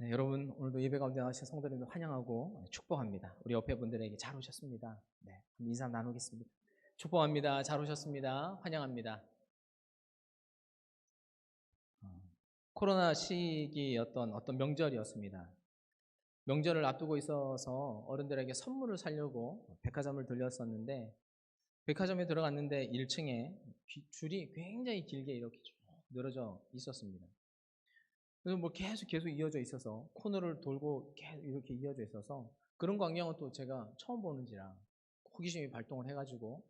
네, 여러분 오늘도 예배 가운데 나가신 성도님들 환영하고 축복합니다. 우리 옆에 분들에게 잘 오셨습니다. 네, 인사 나누겠습니다. 축복합니다. 잘 오셨습니다. 환영합니다. 코로나 시기였던 어떤 명절이었습니다. 명절을 앞두고 있어서 어른들에게 선물을 사려고 백화점을 들렸었는데, 백화점에 들어갔는데 1층에 줄이 굉장히 길게 이렇게 쭉 늘어져 있었습니다. 그래서 뭐 계속 이어져 있어서 코너를 돌고 계속 이렇게 이어져 있어서 그런 광경은 또 제가 처음 보는지라 호기심이 발동을 해가지고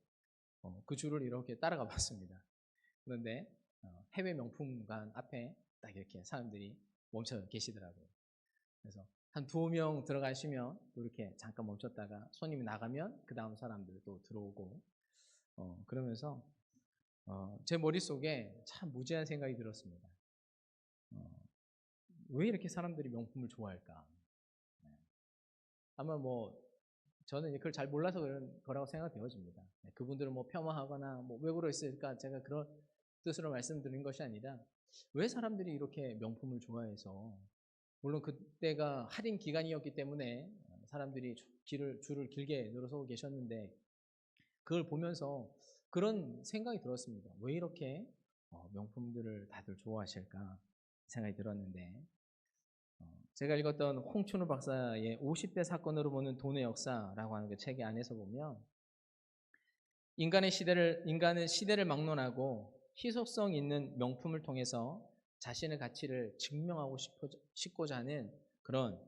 그 줄을 이렇게 따라가 봤습니다. 그런데 해외 명품관 앞에 딱 이렇게 사람들이 멈춰 계시더라고요. 그래서 한 2명 들어가시면 또 이렇게 잠깐 멈췄다가 손님이 나가면 그 다음 사람들 또 들어오고 그러면서 제 머릿속에 참 무지한 생각이 들었습니다. 왜 이렇게 사람들이 명품을 좋아할까? 아마 뭐 저는 그걸 잘 몰라서 그런 거라고 생각되어집니다. 그분들은 뭐 폄하하거나 뭐 왜 그랬을까 제가 그런 뜻으로 말씀드린 것이 아니라 왜 사람들이 이렇게 명품을 좋아해서, 물론 그때가 할인 기간이었기 때문에 사람들이 줄을 길게 늘어서 계셨는데 그걸 보면서 그런 생각이 들었습니다. 왜 이렇게 명품들을 다들 좋아하실까 생각이 들었는데, 제가 읽었던 홍춘우 박사의 50대 사건으로 보는 돈의 역사라고 하는 그 책의 안에서 보면 인간은 시대를 막론하고 희소성 있는 명품을 통해서 자신의 가치를 증명하고 싶고자 하는 그런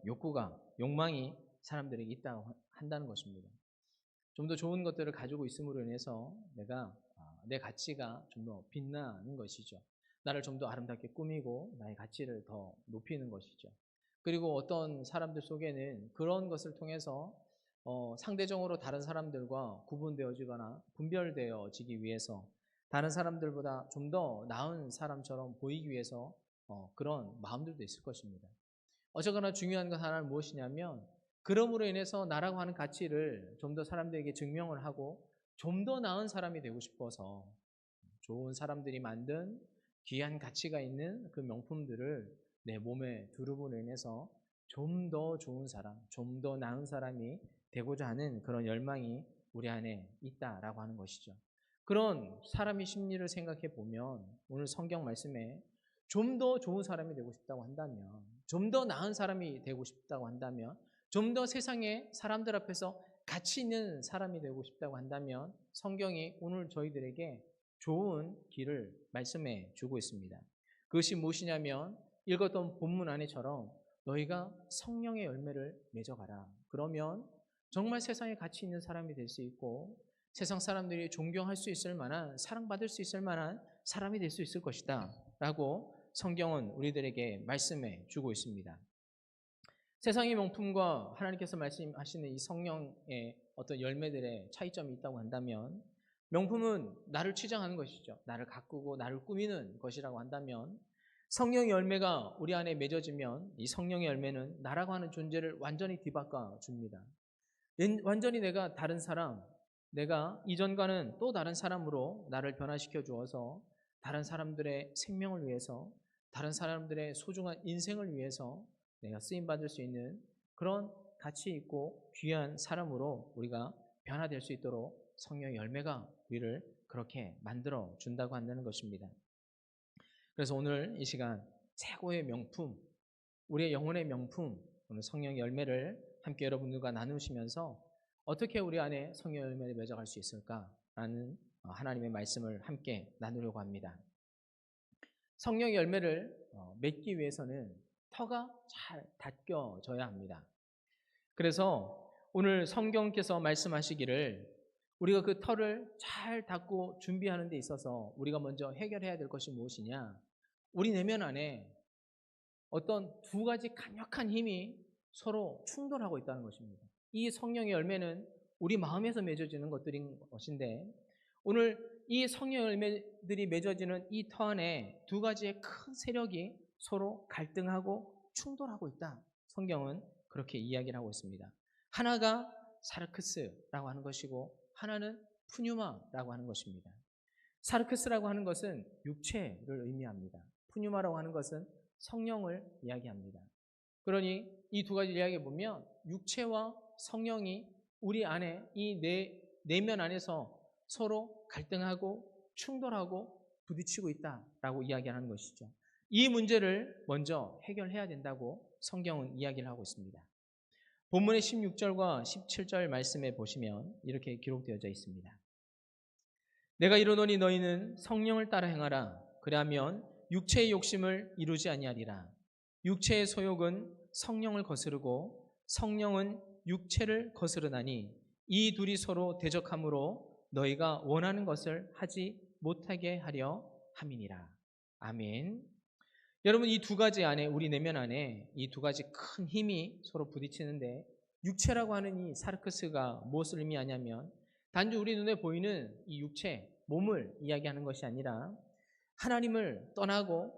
욕망이 사람들에게 있다고 한다는 것입니다. 좀 더 좋은 것들을 가지고 있음으로 인해서 내 가치가 좀 더 빛나는 것이죠. 나를 좀 더 아름답게 꾸미고 나의 가치를 더 높이는 것이죠. 그리고 어떤 사람들 속에는 그런 것을 통해서 상대적으로 다른 사람들과 구분되어지거나 분별되어지기 위해서 다른 사람들보다 좀 더 나은 사람처럼 보이기 위해서 그런 마음들도 있을 것입니다. 어쨌거나 중요한 것 하나는 무엇이냐면, 그럼으로 인해서 나라고 하는 가치를 좀 더 사람들에게 증명을 하고 좀 더 나은 사람이 되고 싶어서 좋은 사람들이 만든 귀한 가치가 있는 그 명품들을 내 몸에 두르므로 인해서 좀 더 좋은 사람, 좀 더 나은 사람이 되고자 하는 그런 열망이 우리 안에 있다라고 하는 것이죠. 그런 사람의 심리를 생각해 보면 오늘 성경 말씀에 좀 더 좋은 사람이 되고 싶다고 한다면, 좀 더 나은 사람이 되고 싶다고 한다면, 좀 더 세상에 사람들 앞에서 가치 있는 사람이 되고 싶다고 한다면 성경이 오늘 저희들에게 좋은 길을 말씀해 주고 있습니다. 그것이 무엇이냐면 읽었던 본문 안에처럼 너희가 성령의 열매를 맺어가라. 그러면 정말 세상에 가치 있는 사람이 될 수 있고 세상 사람들이 존경할 수 있을 만한, 사랑받을 수 있을 만한 사람이 될 수 있을 것이다 라고 성경은 우리들에게 말씀해 주고 있습니다. 세상의 명품과 하나님께서 말씀하시는 이 성령의 어떤 열매들의 차이점이 있다고 한다면, 명품은 나를 치장하는 것이죠. 나를 가꾸고 나를 꾸미는 것이라고 한다면, 성령의 열매가 우리 안에 맺어지면 이 성령의 열매는 나라고 하는 존재를 완전히 뒤바꿔 줍니다. 완전히 내가 다른 사람, 내가 이전과는 또 다른 사람으로 나를 변화시켜 주어서 다른 사람들의 생명을 위해서, 다른 사람들의 소중한 인생을 위해서 내가 쓰임받을 수 있는 그런 가치 있고 귀한 사람으로 우리가 변화될 수 있도록 성령의 열매가 우리를 그렇게 만들어 준다고 한다는 것입니다. 그래서 오늘 이 시간 최고의 명품, 우리의 영혼의 명품, 오늘 성령의 열매를 함께 여러분들과 나누시면서 어떻게 우리 안에 성령의 열매를 맺어갈 수 있을까라는 하나님의 말씀을 함께 나누려고 합니다. 성령의 열매를 맺기 위해서는 터가 잘 닦여져야 합니다. 그래서 오늘 성경께서 말씀하시기를 우리가 그 터를 잘 닦고 준비하는 데 있어서 우리가 먼저 해결해야 될 것이 무엇이냐? 우리 내면 안에 어떤 2가지 강력한 힘이 서로 충돌하고 있다는 것입니다. 이 성령의 열매는 우리 마음에서 맺어지는 것들인 것인데, 오늘 이 성령의 열매들이 맺어지는 이 터 안에 2가지의 큰 세력이 서로 갈등하고 충돌하고 있다. 성경은 그렇게 이야기를 하고 있습니다. 하나가 사르크스라고 하는 것이고 하나는 푸뉴마라고 하는 것입니다. 사르크스라고 하는 것은 육체를 의미합니다. 푸뉴마라고 하는 것은 성령을 이야기합니다. 그러니 이 두 가지 이야기해 보면 육체와 성령이 우리 안에 이 내면 안에서 서로 갈등하고 충돌하고 부딪히고 있다라고 이야기하는 것이죠. 이 문제를 먼저 해결해야 된다고 성경은 이야기를 하고 있습니다. 본문의 16절과 17절 말씀에 보시면 이렇게 기록되어져 있습니다. 내가 이르노니 너희는 성령을 따라 행하라. 그리하면 육체의 욕심을 이루지 아니하리라. 육체의 소욕은 성령을 거스르고 성령은 육체를 거스르나니 이 둘이 서로 대적하므로 너희가 원하는 것을 하지 못하게 하려 함이니라. 아멘. 여러분, 이 두 가지 안에, 우리 내면 안에 이 두 가지 큰 힘이 서로 부딪히는데, 육체라고 하는 이 사르크스가 무엇을 의미하냐면 단지 우리 눈에 보이는 이 육체, 몸을 이야기하는 것이 아니라 하나님을 떠나고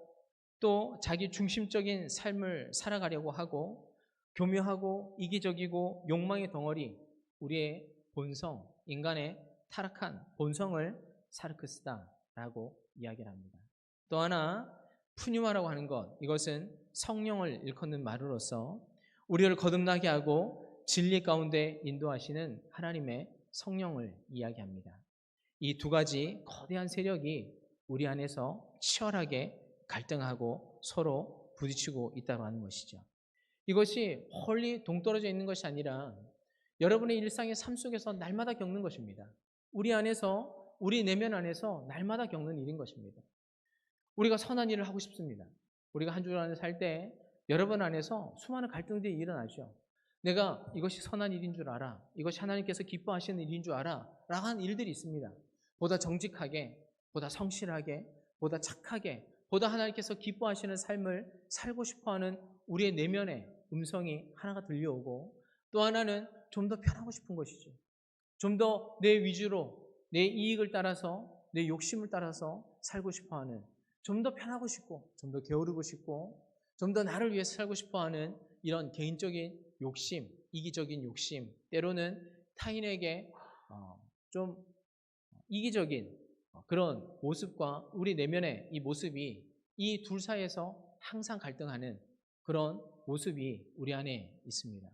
또 자기 중심적인 삶을 살아가려고 하고 교묘하고 이기적이고 욕망의 덩어리, 우리의 본성, 인간의 타락한 본성을 사르크스다라고 이야기를 합니다. 또 하나 푸뉴마라고 하는 것, 이것은 성령을 일컫는 말으로서 우리를 거듭나게 하고 진리 가운데 인도하시는 하나님의 성령을 이야기합니다. 이 두 가지 거대한 세력이 우리 안에서 치열하게 갈등하고 서로 부딪히고 있다고 하는 것이죠. 이것이 멀리 동떨어져 있는 것이 아니라 여러분의 일상의 삶 속에서 날마다 겪는 것입니다. 우리 안에서, 우리 내면 안에서 날마다 겪는 일인 것입니다. 우리가 선한 일을 하고 싶습니다. 우리가 한 주간을 살 때 여러분 안에서 수많은 갈등들이 일어나죠. 내가 이것이 선한 일인 줄 알아. 이것이 하나님께서 기뻐하시는 일인 줄 알아. 라고 하는 일들이 있습니다. 보다 정직하게, 보다 성실하게, 보다 착하게, 보다 하나님께서 기뻐하시는 삶을 살고 싶어하는 우리의 내면의 음성이 하나가 들려오고, 또 하나는 좀 더 편하고 싶은 것이죠. 좀 더 내 위주로, 내 이익을 따라서, 내 욕심을 따라서 살고 싶어하는, 좀 더 편하고 싶고, 좀 더 게으르고 싶고, 좀 더 나를 위해서 살고 싶어하는 이런 개인적인 욕심, 이기적인 욕심, 때로는 타인에게 좀 이기적인 그런 모습과 우리 내면의 이 모습이 이 둘 사이에서 항상 갈등하는 그런 모습이 우리 안에 있습니다.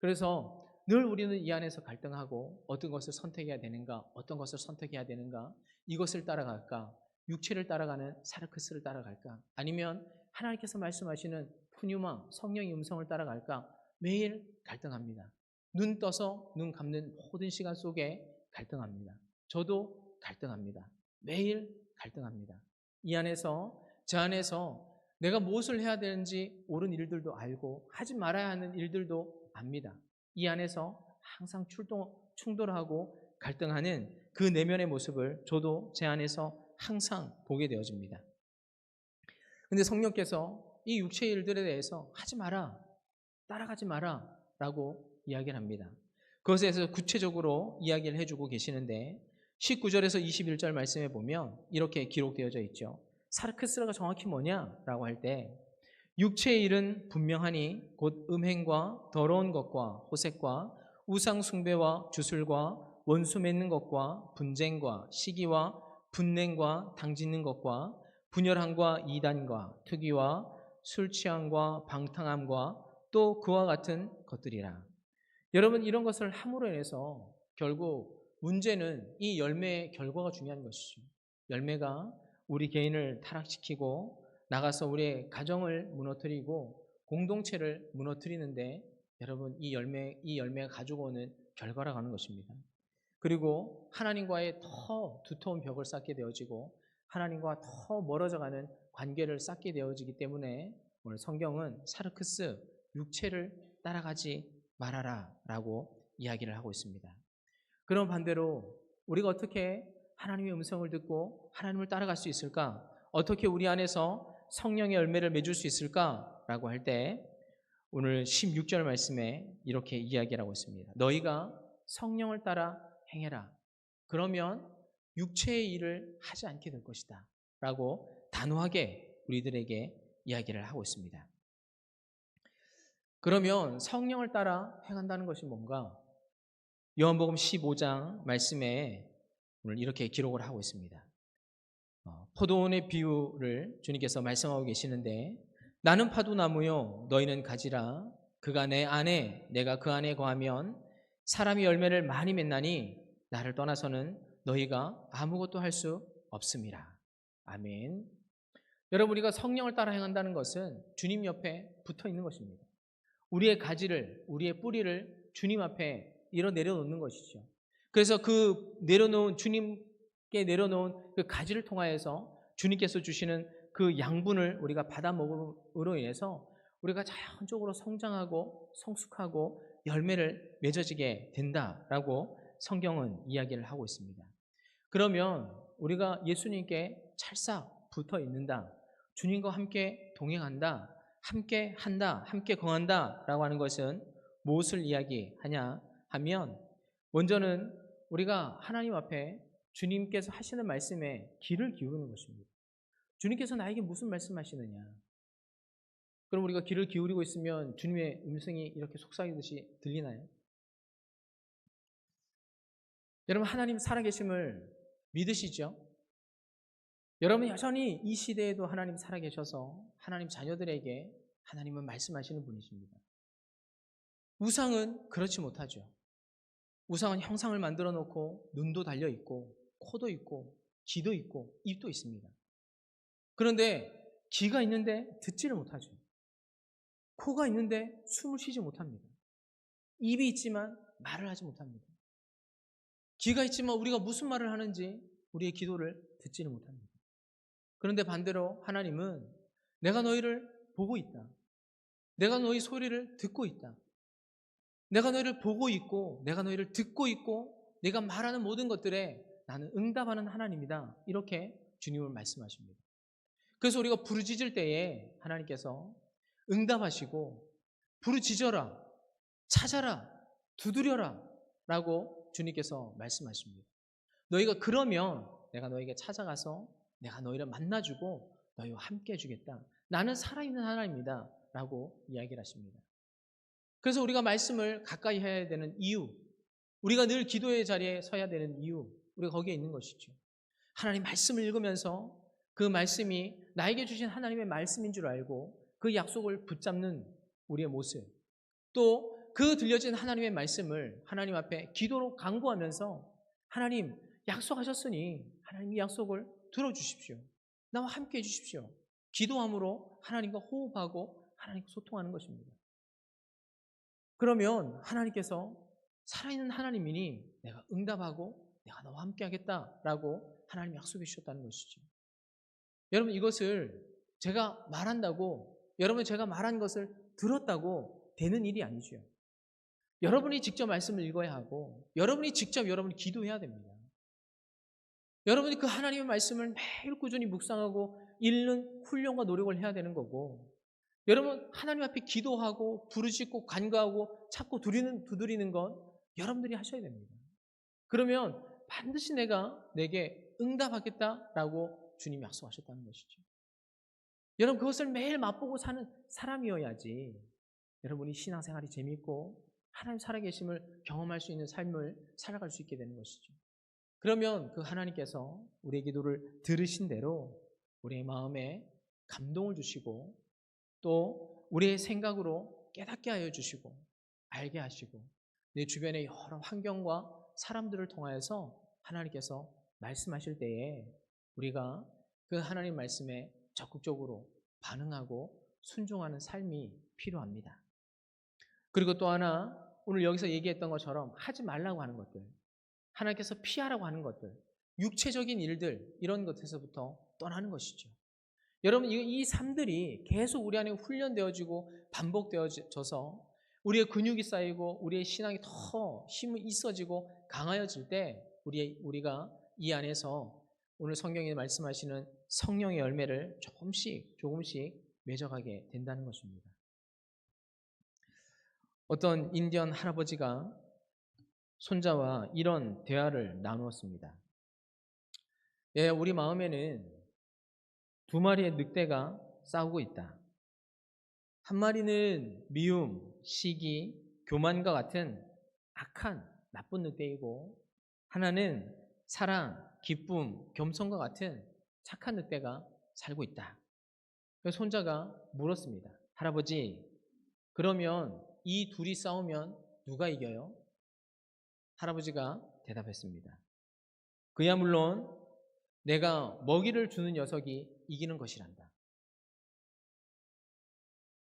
그래서 늘 우리는 이 안에서 갈등하고 어떤 것을 선택해야 되는가, 어떤 것을 선택해야 되는가, 이것을 따라갈까, 육체를 따라가는 사르크스를 따라갈까, 아니면 하나님께서 말씀하시는 푸뉴마, 성령의 음성을 따라갈까, 매일 갈등합니다. 눈 떠서 눈 감는 모든 시간 속에 갈등합니다. 저도 갈등합니다. 매일 갈등합니다. 이 안에서, 저 안에서 내가 무엇을 해야 되는지 옳은 일들도 알고 하지 말아야 하는 일들도 압니다. 이 안에서 항상 충돌하고 갈등하는 그 내면의 모습을 저도 제 안에서 항상 보게 되어집니다. 그런데 성령께서 이 육체의 일들에 대해서 하지 마라, 따라가지 마라 라고 이야기를 합니다. 그것에 대해서 구체적으로 이야기를 해주고 계시는데 19절에서 21절 말씀에 보면 이렇게 기록되어져 있죠. 사르크스가 정확히 뭐냐라고 할 때, 육체의 일은 분명하니 곧 음행과 더러운 것과 호색과 우상 숭배와 주술과 원수 맺는 것과 분쟁과 시기와 분냉과 당짓는 것과 분열함과 이단과 투기와 술 취함과 방탕함과 또 그와 같은 것들이라. 여러분, 이런 것을 함으로 인해서 결국 문제는 이 열매의 결과가 중요한 것이죠. 열매가 우리 개인을 타락시키고 나가서 우리의 가정을 무너뜨리고 공동체를 무너뜨리는데, 여러분, 이 열매가 가지고 오는 결과라고 하는 것입니다. 그리고 하나님과의 더 두터운 벽을 쌓게 되어지고 하나님과 더 멀어져가는 관계를 쌓게 되어지기 때문에 오늘 성경은 사르크스, 육체를 따라가지 말아라 라고 이야기를 하고 있습니다. 그럼 반대로 우리가 어떻게 하나님의 음성을 듣고 하나님을 따라갈 수 있을까? 어떻게 우리 안에서 성령의 열매를 맺을 수 있을까? 라고 할 때 오늘 16절 말씀에 이렇게 이야기를 하고 있습니다. 너희가 성령을 따라 행해라. 그러면 육체의 일을 하지 않게 될 것이다 라고 단호하게 우리들에게 이야기를 하고 있습니다. 그러면 성령을 따라 행한다는 것이 뭔가? 요한복음 15장 말씀에 오늘 이렇게 기록을 하고 있습니다. 포도원의 비유를 주님께서 말씀하고 계시는데, 나는 파도나무요 너희는 가지라. 그가 내 안에 내가 그 안에 거하면 사람이 열매를 많이 맺나니 나를 떠나서는 너희가 아무것도 할 수 없음이라. 아멘. 여러분, 우리가 성령을 따라 행한다는 것은 주님 옆에 붙어 있는 것입니다. 우리의 가지를, 우리의 뿌리를 주님 앞에 내려놓는 것이죠. 그래서 주님께 내려놓은 그 가지를 통하여서 주님께서 주시는 그 양분을 우리가 받아 먹음으로 인해서 우리가 자연적으로 성장하고 성숙하고 열매를 맺어지게 된다라고 성경은 이야기를 하고 있습니다. 그러면 우리가 예수님께 찰싹 붙어 있는다, 주님과 함께 동행한다, 함께 한다, 함께 거한다라고 하는 것은 무엇을 이야기하냐 하면, 먼저는 우리가 하나님 앞에 주님께서 하시는 말씀에 귀를 기울이는 것입니다. 주님께서 나에게 무슨 말씀하시느냐? 그럼 우리가 귀를 기울이고 있으면 주님의 음성이 이렇게 속삭이듯이 들리나요? 여러분, 하나님 살아계심을 믿으시죠? 여러분, 여전히 이 시대에도 하나님 살아계셔서 하나님 자녀들에게 하나님은 말씀하시는 분이십니다. 우상은 그렇지 못하죠. 우상은 형상을 만들어 놓고 눈도 달려 있고 코도 있고 귀도 있고 입도 있습니다. 그런데 귀가 있는데 듣지를 못하죠. 코가 있는데 숨을 쉬지 못합니다. 입이 있지만 말을 하지 못합니다. 귀가 있지만 우리가 무슨 말을 하는지 우리의 기도를 듣지는 못합니다. 그런데 반대로 하나님은 내가 너희를 보고 있다. 내가 너희 소리를 듣고 있다. 내가 너희를 보고 있고 내가 너희를 듣고 있고 내가 말하는 모든 것들에 나는 응답하는 하나님이다. 이렇게 주님은 말씀하십니다. 그래서 우리가 부르짖을 때에 하나님께서 응답하시고 부르짖어라, 찾아라, 두드려라 라고 주님께서 말씀하십니다. 너희가 그러면 내가 너에게 찾아가서 내가 너희를 만나주고 너희와 함께 해주겠다. 나는 살아있는 하나님이다 라고 이야기를 하십니다. 그래서 우리가 말씀을 가까이 해야 되는 이유, 우리가 늘 기도의 자리에 서야 되는 이유, 우리가 거기에 있는 것이죠. 하나님 말씀을 읽으면서 그 말씀이 나에게 주신 하나님의 말씀인 줄 알고 그 약속을 붙잡는 우리의 모습, 또 그 들려진 하나님의 말씀을 하나님 앞에 기도로 간구하면서 하나님 약속하셨으니 하나님 이 약속을 들어주십시오. 나와 함께 해주십시오. 기도함으로 하나님과 호흡하고 하나님과 소통하는 것입니다. 그러면 하나님께서 살아있는 하나님이니 내가 응답하고 내가 너와 함께 하겠다라고 하나님 약속해 주셨다는 것이죠. 여러분, 이것을 제가 말한다고 여러분 제가 말한 것을 들었다고 되는 일이 아니죠. 여러분이 직접 말씀을 읽어야 하고 여러분이 직접 여러분이 기도해야 됩니다. 여러분이 그 하나님의 말씀을 매일 꾸준히 묵상하고 읽는 훈련과 노력을 해야 되는 거고, 여러분 하나님 앞에 기도하고 부르짖고 간구하고 찾고 두드리는 건 여러분들이 하셔야 됩니다. 그러면 반드시 내게 응답하겠다라고 주님이 약속하셨다는 것이죠. 여러분 그것을 매일 맛보고 사는 사람이어야지 여러분이 신앙생활이 재미있고 하나님 살아계심을 경험할 수 있는 삶을 살아갈 수 있게 되는 것이죠. 그러면 그 하나님께서 우리의 기도를 들으신 대로 우리의 마음에 감동을 주시고 또 우리의 생각으로 깨닫게 하여 주시고 알게 하시고 내 주변의 여러 환경과 사람들을 통하여서 하나님께서 말씀하실 때에 우리가 그 하나님 말씀에 적극적으로 반응하고 순종하는 삶이 필요합니다. 그리고 또 하나, 오늘 여기서 얘기했던 것처럼 하지 말라고 하는 것들, 하나님께서 피하라고 하는 것들, 육체적인 일들, 이런 것에서부터 떠나는 것이죠. 여러분 이 삶들이 계속 우리 안에 훈련되어지고 반복되어져서 우리의 근육이 쌓이고 우리의 신앙이 더 힘이 있어지고 강하여질 때 우리가 이 안에서 오늘 성경에 말씀하시는 성령의 열매를 조금씩 맺어가게 된다는 것입니다. 어떤 인디언 할아버지가 손자와 이런 대화를 나누었습니다. 우리 마음에는 두 마리의 늑대가 싸우고 있다. 한 마리는 미움, 시기, 교만과 같은 악한 나쁜 늑대이고, 하나는 사랑, 기쁨, 겸손과 같은 착한 늑대가 살고 있다. 손자가 물었습니다. 할아버지, 그러면 이 둘이 싸우면 누가 이겨요? 할아버지가 대답했습니다. 그야 물론 내가 먹이를 주는 녀석이 이기는 것이란다.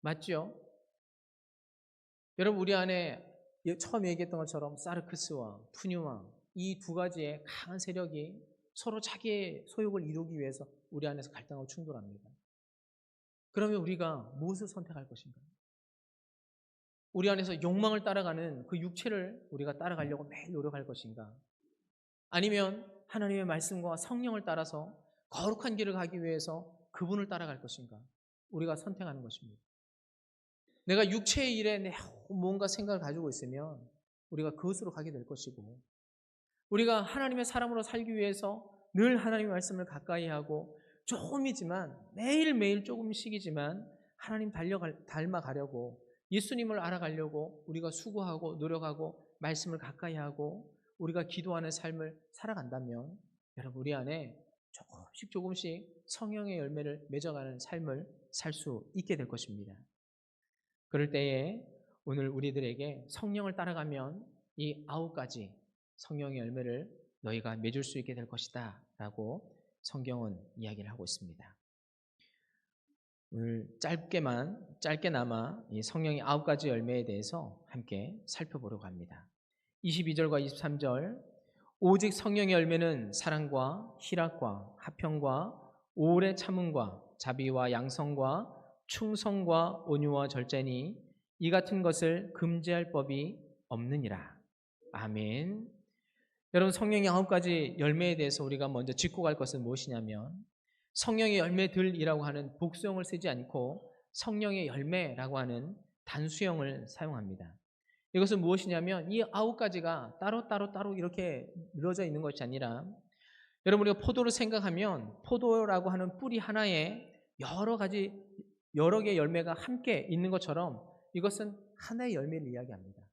맞죠? 여러분, 우리 안에 처음 얘기했던 것처럼 사르크스와 푸뉴마, 이 두 가지의 강한 세력이 서로 자기의 소욕을 이루기 위해서 우리 안에서 갈등하고 충돌합니다. 그러면 우리가 무엇을 선택할 것인가? 우리 안에서 욕망을 따라가는 그 육체를 우리가 따라가려고 매일 노력할 것인가? 아니면 하나님의 말씀과 성령을 따라서 거룩한 길을 가기 위해서 그분을 따라갈 것인가? 우리가 선택하는 것입니다. 내가 육체의 일에 뭔가 생각을 가지고 있으면 우리가 그것으로 가게 될 것이고, 우리가 하나님의 사람으로 살기 위해서 늘 하나님의 말씀을 가까이 하고 조금이지만 매일매일 조금씩이지만 하나님 닮아가려고, 예수님을 알아가려고 우리가 수고하고 노력하고 말씀을 가까이 하고 우리가 기도하는 삶을 살아간다면 여러분, 우리 안에 조금씩 성령의 열매를 맺어가는 삶을 살 수 있게 될 것입니다. 그럴 때에 오늘 우리들에게 성령을 따라가면 이 9가지 성령의 열매를 너희가 맺을 수 있게 될 것이다 라고 성경은 이야기를 하고 있습니다. 오늘 짧게나마 이 성령의 9가지 열매에 대해서 함께 살펴보려고 합니다. 22절과 23절, 오직 성령의 열매는 사랑과 희락과 화평과 오래 참음과 자비와 양성과 충성과 온유와 절제니 이 같은 것을 금지할 법이 없느니라. 아멘. 여러분, 성령의 9가지 열매에 대해서 우리가 먼저 짚고 갈 것은 무엇이냐면, 성령의 열매들이라고 하는 복수형을 쓰지 않고 성령의 열매라고 하는 단수형을 사용합니다. 이것은 무엇이냐면 이 9가지가 따로 이렇게 늘어져 있는 것이 아니라, 여러분, 우리가 포도를 생각하면 포도라고 하는 뿌리 하나에 여러 개의 열매가 함께 있는 것처럼 이것은 하나의 열매를 이야기합니다.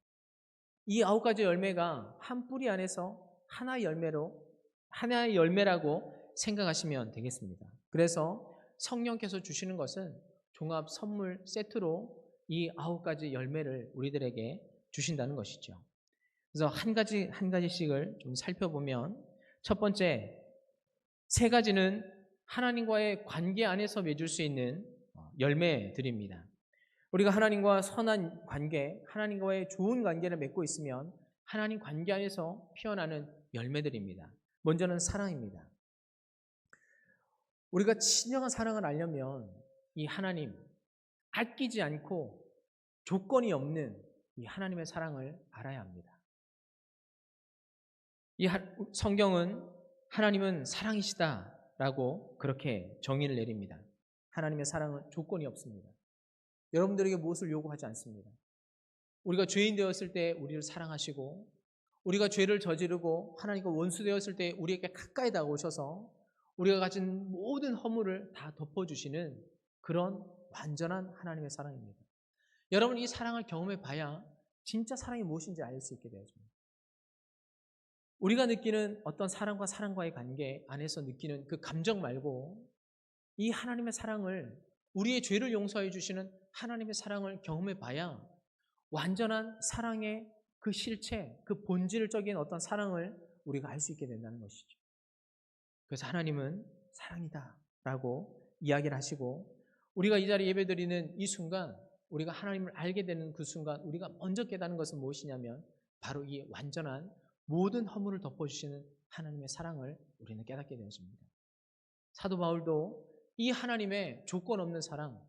이 9가지 열매가 한 뿌리 안에서 하나의 열매라고 생각하시면 되겠습니다. 그래서 성령께서 주시는 것은 종합 선물 세트로 이 9가지 열매를 우리들에게 주신다는 것이죠. 그래서 한 가지씩을 좀 살펴보면, 첫 번째, 3가지는 하나님과의 관계 안에서 맺을 수 있는 열매들입니다. 우리가 하나님과 선한 관계, 하나님과의 좋은 관계를 맺고 있으면 하나님 관계 안에서 피어나는 열매들입니다. 먼저는 사랑입니다. 우리가 진정한 사랑을 알려면 이 하나님, 아끼지 않고 조건이 없는 이 하나님의 사랑을 알아야 합니다. 이 성경은 하나님은 사랑이시다라고 그렇게 정의를 내립니다. 하나님의 사랑은 조건이 없습니다. 여러분들에게 무엇을 요구하지 않습니다. 우리가 죄인 되었을 때 우리를 사랑하시고, 우리가 죄를 저지르고 하나님과 원수 되었을 때 우리에게 가까이 다가오셔서 우리가 가진 모든 허물을 다 덮어주시는 그런 완전한 하나님의 사랑입니다. 여러분, 이 사랑을 경험해 봐야 진짜 사랑이 무엇인지 알 수 있게 되어집니다. 우리가 느끼는 어떤 사람과의 관계 안에서 느끼는 그 감정 말고 이 하나님의 사랑을, 우리의 죄를 용서해 주시는 하나님의 사랑을 경험해 봐야 완전한 사랑의 그 실체, 그 본질적인 어떤 사랑을 우리가 알 수 있게 된다는 것이죠. 그래서 하나님은 사랑이다 라고 이야기를 하시고, 우리가 이 자리에 예배드리는 이 순간, 우리가 하나님을 알게 되는 그 순간 우리가 먼저 깨닫는 것은 무엇이냐면 바로 이 완전한 모든 허물을 덮어주시는 하나님의 사랑을 우리는 깨닫게 되었습니다. 사도 바울도 이 하나님의 조건 없는 사랑,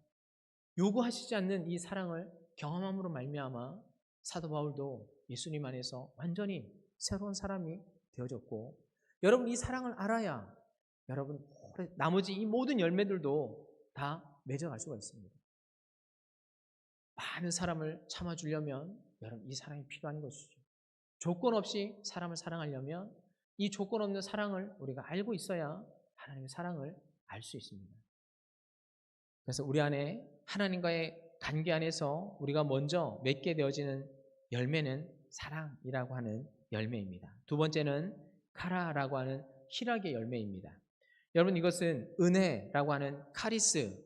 요구하시지 않는 이 사랑을 경험함으로 말미암아 사도 바울도 예수님 안에서 완전히 새로운 사람이 되어졌고, 여러분, 이 사랑을 알아야 여러분 나머지 이 모든 열매들도 다 맺어갈 수가 있습니다. 많은 사람을 참아주려면 여러분 이 사랑이 필요한 것이죠. 조건 없이 사람을 사랑하려면 이 조건 없는 사랑을 우리가 알고 있어야 하나님의 사랑을 알 수 있습니다. 그래서 우리 안에 하나님과의 관계 안에서 우리가 먼저 맺게 되어지는 열매는 사랑이라고 하는 열매입니다. 두 번째는 카라라고 하는 희락의 열매입니다. 여러분, 이것은 은혜라고 하는 카리스,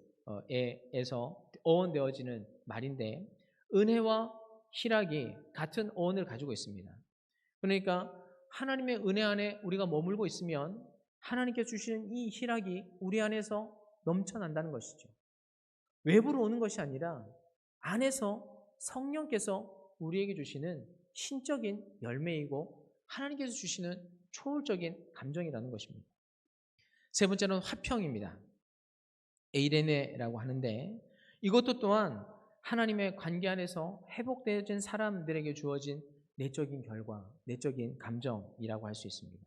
에서 어원되어지는 말인데 은혜와 희락이 같은 어원을 가지고 있습니다. 그러니까 하나님의 은혜 안에 우리가 머물고 있으면 하나님께서 주시는 이 희락이 우리 안에서 넘쳐난다는 것이죠. 외부로 오는 것이 아니라 안에서 성령께서 우리에게 주시는 신적인 열매이고 하나님께서 주시는 초월적인 감정이라는 것입니다. 세 번째는 화평입니다. 에이레네라고 하는데 이것도 또한 하나님의 관계 안에서 회복되어진 사람들에게 주어진 내적인 결과, 내적인 감정이라고 할 수 있습니다.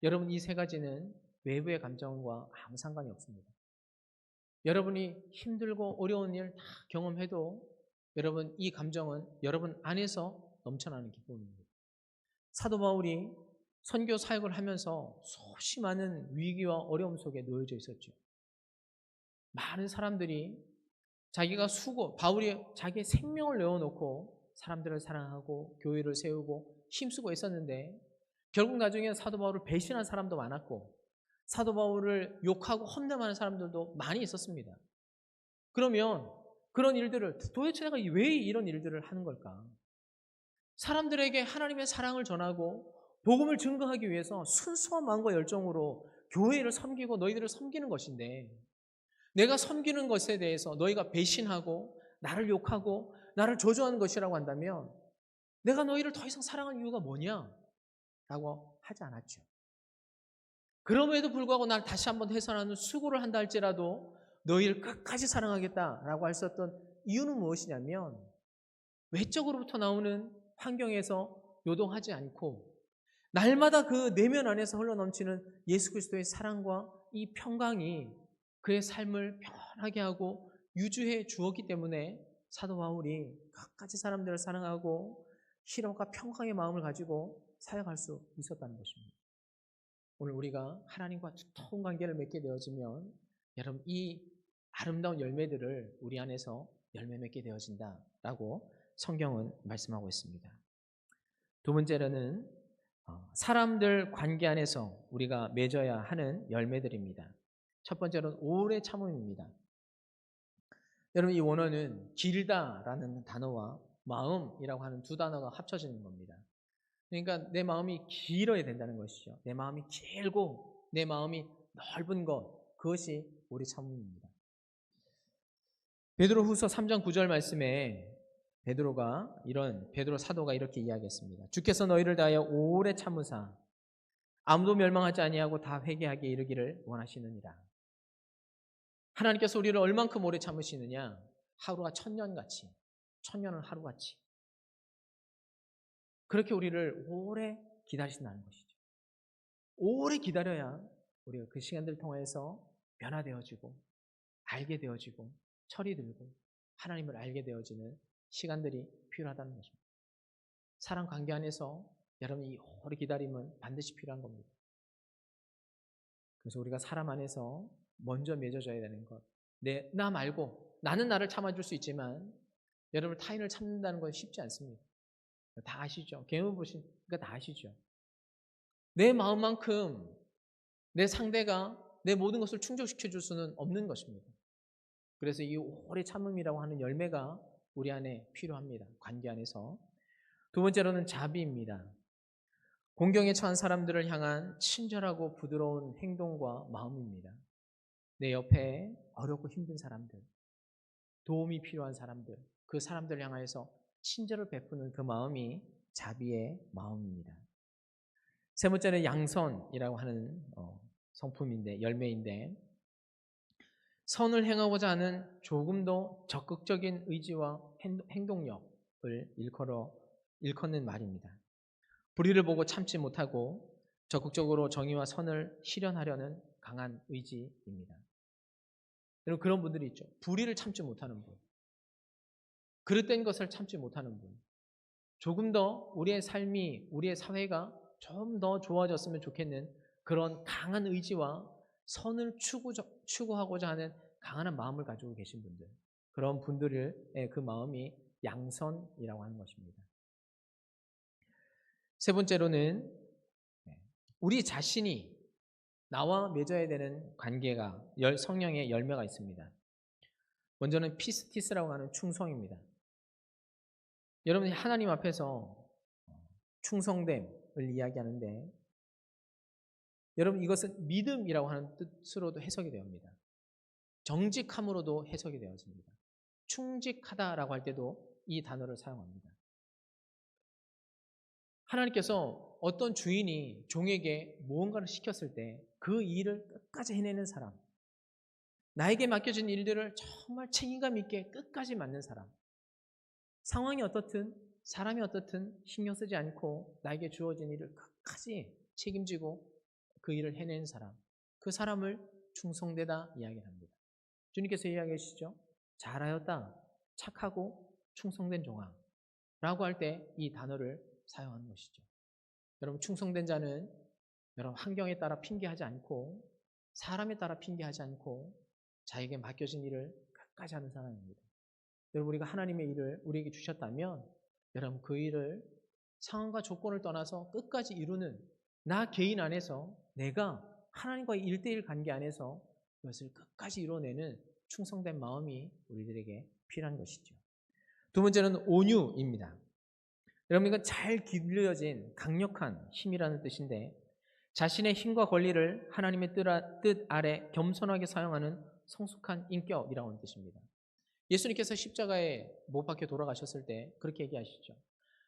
여러분 이 세 가지는 외부의 감정과 아무 상관이 없습니다. 여러분이 힘들고 어려운 일 다 경험해도 여러분 이 감정은 여러분 안에서 넘쳐나는 기쁨입니다. 사도 바울이 선교 사역을 하면서 수없이 많은 위기와 어려움 속에 놓여져 있었죠. 많은 사람들이 바울이 자기의 생명을 내어놓고 사람들을 사랑하고 교회를 세우고 힘쓰고 있었는데 결국 나중에 사도 바울을 배신한 사람도 많았고 사도 바울을 욕하고 험담하는 사람들도 많이 있었습니다. 그러면 그런 일들을 도대체 내가 왜 이런 일들을 하는 걸까? 사람들에게 하나님의 사랑을 전하고 복음을 증거하기 위해서 순수한 마음과 열정으로 교회를 섬기고 너희들을 섬기는 것인데 내가 섬기는 것에 대해서 너희가 배신하고 나를 욕하고 나를 저주하는 것이라고 한다면 내가 너희를 더 이상 사랑하는 이유가 뭐냐? 라고 하지 않았죠. 그럼에도 불구하고 날 다시 한번 해산하는 수고를 한다 할지라도 너희를 끝까지 사랑하겠다라고 했었던 이유는 무엇이냐면 외적으로부터 나오는 환경에서 요동하지 않고 날마다 그 내면 안에서 흘러넘치는 예수 그리스도의 사랑과 이 평강이 그의 삶을 편하게 하고 유주해 주었기 때문에 사도 바울이 끝까지 사람들을 사랑하고 희락과 평강의 마음을 가지고 사역할 수 있었다는 것입니다. 오늘 우리가 하나님과 두터운 관계를 맺게 되어지면 여러분 이 아름다운 열매들을 우리 안에서 열매 맺게 되어진다라고 성경은 말씀하고 있습니다. 두 번째로는 사람들 관계 안에서 우리가 맺어야 하는 열매들입니다. 첫 번째로는 오래 참음입니다. 여러분 이 원어는 길다라는 단어와 마음이라고 하는 두 단어가 합쳐지는 겁니다. 그러니까 내 마음이 길어야 된다는 것이죠. 내 마음이 길고 내 마음이 넓은 것, 그것이 오래 참음입니다. 베드로후서 3장 9절 말씀에 베드로 사도가 이렇게 이야기했습니다. 주께서 너희를 다하여 오래 참으사 아무도 멸망하지 아니하고 다 회개하게 이르기를 원하시느니라. 하나님께서 우리를 얼만큼 오래 참으시느냐? 하루가 천년같이, 천년은 하루같이. 그렇게 우리를 오래 기다리신다는 것이죠. 오래 기다려야 우리가 그 시간들을 통해서 변화되어지고 알게 되어지고 철이 들고 하나님을 알게 되어지는 시간들이 필요하다는 것입니다. 사랑 관계 안에서 여러분이 이 오래 기다림은 반드시 필요한 겁니다. 그래서 우리가 사람 안에서 먼저 맺어져야 되는 것. 나 말고 나는 나를 참아줄 수 있지만 여러분 타인을 참는다는 건 쉽지 않습니다. 다 아시죠? 경험 보신 그러니까 다 아시죠? 내 마음만큼 내 상대가 내 모든 것을 충족시켜 줄 수는 없는 것입니다. 그래서 이 오래 참음이라고 하는 열매가 우리 안에 필요합니다. 관계 안에서. 두 번째로는 자비입니다. 공경에 처한 사람들을 향한 친절하고 부드러운 행동과 마음입니다. 내 옆에 어렵고 힘든 사람들, 도움이 필요한 사람들, 그 사람들을 향해서 친절을 베푸는 그 마음이 자비의 마음입니다. 세 번째는 양선이라고 하는 성품인데, 열매인데, 선을 행하고자 하는 조금 더 적극적인 의지와 행동력을 일컫는 말입니다. 불의를 보고 참지 못하고 적극적으로 정의와 선을 실현하려는 강한 의지입니다. 여러분 그런 분들이 있죠. 불의를 참지 못하는 분, 그릇된 것을 참지 못하는 분, 조금 더 우리의 삶이, 우리의 사회가 좀 더 좋아졌으면 좋겠는 그런 강한 의지와 선을 추구하고자 하는 강한 마음을 가지고 계신 분들, 그런 분들의 그 마음이 양선이라고 하는 것입니다. 세 번째로는 우리 자신이 나와 맺어야 되는 관계가 성령의 열매가 있습니다. 먼저는 피스티스라고 하는 충성입니다. 여러분이 하나님 앞에서 충성됨을 이야기하는데 여러분 이것은 믿음이라고 하는 뜻으로도 해석이 됩니다. 정직함으로도 해석이 되었습니다. 충직하다라고 할 때도 이 단어를 사용합니다. 하나님께서 어떤 주인이 종에게 무언가를 시켰을 때 그 일을 끝까지 해내는 사람, 나에게 맡겨진 일들을 정말 책임감 있게 끝까지 맡는 사람, 상황이 어떻든 사람이 어떻든 신경 쓰지 않고 나에게 주어진 일을 끝까지 책임지고 그 일을 해내는 사람, 그 사람을 충성되다 이야기합니다. 주님께서 이야기하시죠. 잘하였다, 착하고 충성된 종아 라고 할 때 이 단어를 사용하는 것이죠. 여러분 충성된 자는 여러분 환경에 따라 핑계하지 않고 사람에 따라 핑계하지 않고 자에게 맡겨진 일을 끝까지 하는 사람입니다. 여러분 우리가 하나님의 일을 우리에게 주셨다면 여러분 그 일을 상황과 조건을 떠나서 끝까지 이루는 나 개인 안에서 내가 하나님과의 1대1 관계 안에서 그것을 끝까지 이뤄내는 충성된 마음이 우리들에게 필요한 것이죠. 두 번째는 온유입니다. 여러분 이건 잘 기울여진 강력한 힘이라는 뜻인데 자신의 힘과 권리를 하나님의 뜻 아래 겸손하게 사용하는 성숙한 인격이라고 하는 뜻입니다. 예수님께서 십자가에 못 박혀 돌아가셨을 때 그렇게 얘기하시죠.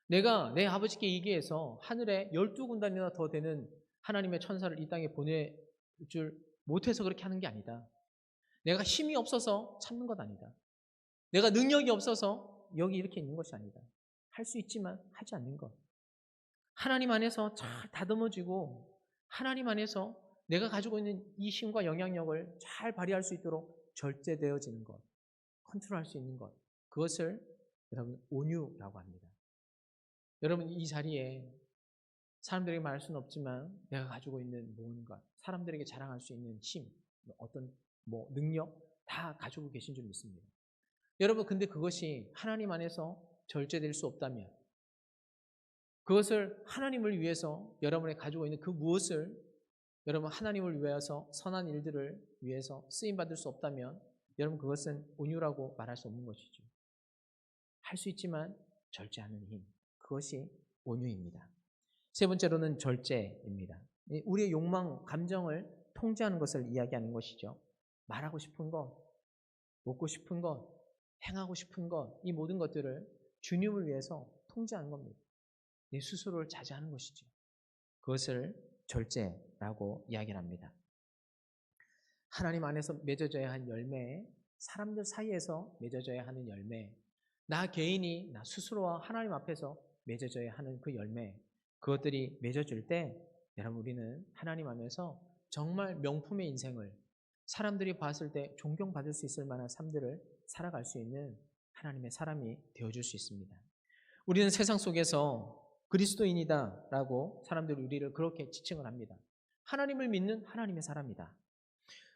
내가 내 아버지께 이기해서 하늘에 12군단이나 더 되는 하나님의 천사를 이 땅에 보낼 줄 못해서 그렇게 하는 게 아니다. 내가 힘이 없어서 참는 것 아니다. 내가 능력이 없어서 여기 이렇게 있는 것이 아니다. 할 수 있지만 하지 않는 것. 하나님 안에서 잘 다듬어지고 하나님 안에서 내가 가지고 있는 이 힘과 영향력을 잘 발휘할 수 있도록 절제되어지는 것, 컨트롤할 수 있는 것, 그것을 여러분 온유라고 합니다. 여러분 이 자리에 사람들에게 말할 수는 없지만 내가 가지고 있는 무언가, 사람들에게 자랑할 수 있는 힘, 어떤 능력 다 가지고 계신 줄 믿습니다. 여러분 근데 그것이 하나님 안에서 절제될 수 없다면 그것을 하나님을 위해서 여러분이 가지고 있는 그 무엇을 여러분 하나님을 위해서 선한 일들을 위해서 쓰임받을 수 없다면 여러분 그것은 온유라고 말할 수 없는 것이죠. 할 수 있지만 절제하는 힘, 그것이 온유입니다. 세 번째로는 절제입니다. 우리의 욕망, 감정을 통제하는 것을 이야기하는 것이죠. 말하고 싶은 것, 먹고 싶은 것, 행하고 싶은 것, 이 모든 것들을 주님을 위해서 통제하는 겁니다. 내 스스로를 자제하는 것이죠. 그것을 절제라고 이야기를 합니다. 하나님 안에서 맺어져야 한 열매, 사람들 사이에서 맺어져야 하는 열매, 나 개인이 나 스스로와 하나님 앞에서 맺어져야 하는 그 열매, 그것들이 맺어질 때 여러분 우리는 하나님 안에서 정말 명품의 인생을 사람들이 봤을 때 존경받을 수 있을 만한 삶들을 살아갈 수 있는 하나님의 사람이 되어줄 수 있습니다. 우리는 세상 속에서 그리스도인이다라고 사람들이 우리를 그렇게 지칭을 합니다. 하나님을 믿는 하나님의 사람이다.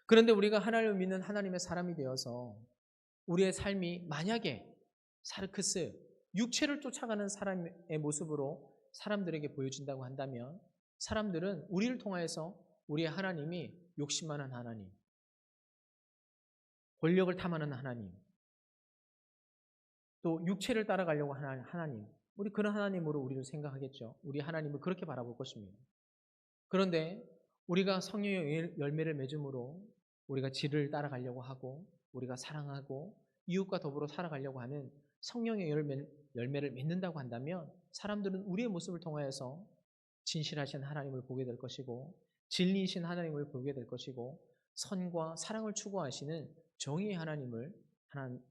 그런데 우리가 하나님을 믿는 하나님의 사람이 되어서 우리의 삶이 만약에 사르크스, 육체를 쫓아가는 사람의 모습으로 사람들에게 보여진다고 한다면 사람들은 우리를 통하여서 우리의 하나님이 욕심만한 하나님, 권력을 탐하는 하나님, 또 육체를 따라가려고 하는 하나님, 우리 그런 하나님으로 우리를 생각하겠죠. 우리 하나님을 그렇게 바라볼 것입니다. 그런데 우리가 성령의 열매를 맺음으로 우리가 질을 따라가려고 하고 우리가 사랑하고 이웃과 더불어 살아가려고 하는 성령의 열매를 맺는다고 한다면 사람들은 우리의 모습을 통하여서 진실하신 하나님을 보게 될 것이고 진리이신 하나님을 보게 될 것이고 선과 사랑을 추구하시는 정의의 하나님을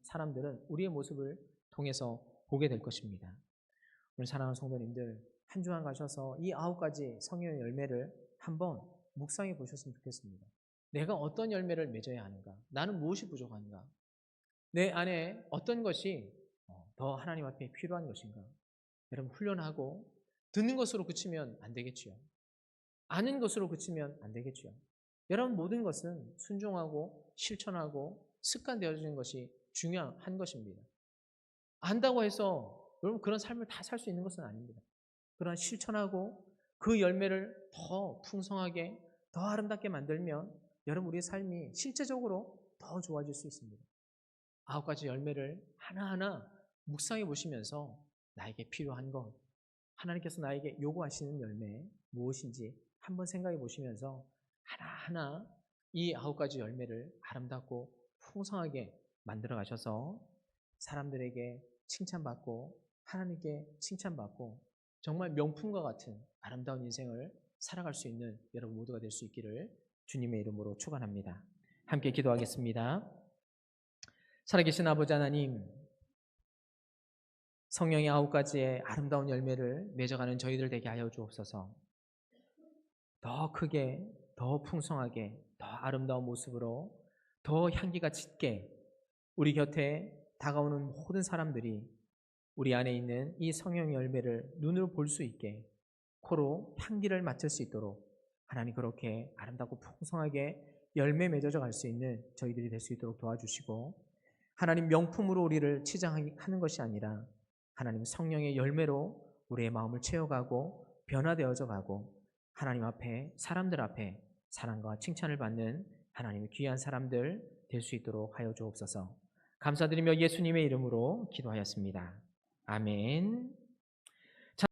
사람들은 우리의 모습을 통해서 보게 될 것입니다. 오늘 사랑하는 성도님들 한 주간 가셔서 이 9가지 성령의 열매를 한번 묵상해 보셨으면 좋겠습니다. 내가 어떤 열매를 맺어야 하는가? 나는 무엇이 부족한가? 내 안에 어떤 것이 더 하나님 앞에 필요한 것인가? 여러분 훈련하고 듣는 것으로 그치면 안 되겠지요. 아는 것으로 그치면 안 되겠지요. 여러분 모든 것은 순종하고 실천하고 습관되어지는 것이 중요한 것입니다. 안다고 해서 여러분 그런 삶을 다 살 수 있는 것은 아닙니다. 그러나 실천하고 그 열매를 더 풍성하게 더 아름답게 만들면 여러분 우리의 삶이 실제적으로 더 좋아질 수 있습니다. 9가지 열매를 하나하나 묵상해 보시면서 나에게 필요한 것, 하나님께서 나에게 요구하시는 열매 무엇인지 한번 생각해 보시면서 하나하나 이 9가지 열매를 아름답고 풍성하게 만들어 가셔서 사람들에게 칭찬받고 하나님께 칭찬받고 정말 명품과 같은 아름다운 인생을 살아갈 수 있는 여러분 모두가 될 수 있기를 주님의 이름으로 축원합니다. 함께 기도하겠습니다. 살아계신 아버지 하나님, 성령의 9가지의 아름다운 열매를 맺어가는 저희들 되게 하여 주옵소서. 더 크게, 더 풍성하게, 더 아름다운 모습으로, 더 향기가 짙게 우리 곁에 다가오는 모든 사람들이 우리 안에 있는 이 성령의 열매를 눈으로 볼 수 있게, 코로 향기를 맡을 수 있도록 하나님 그렇게 아름답고 풍성하게 열매 맺어져 갈 수 있는 저희들이 될 수 있도록 도와주시고, 하나님 명품으로 우리를 치장하는 것이 아니라 하나님 성령의 열매로 우리의 마음을 채워가고 변화되어져 가고 하나님 앞에, 사람들 앞에 사랑과 칭찬을 받는 하나님의 귀한 사람들 될 수 있도록 하여 주옵소서. 감사드리며 예수님의 이름으로 기도하였습니다. 아멘.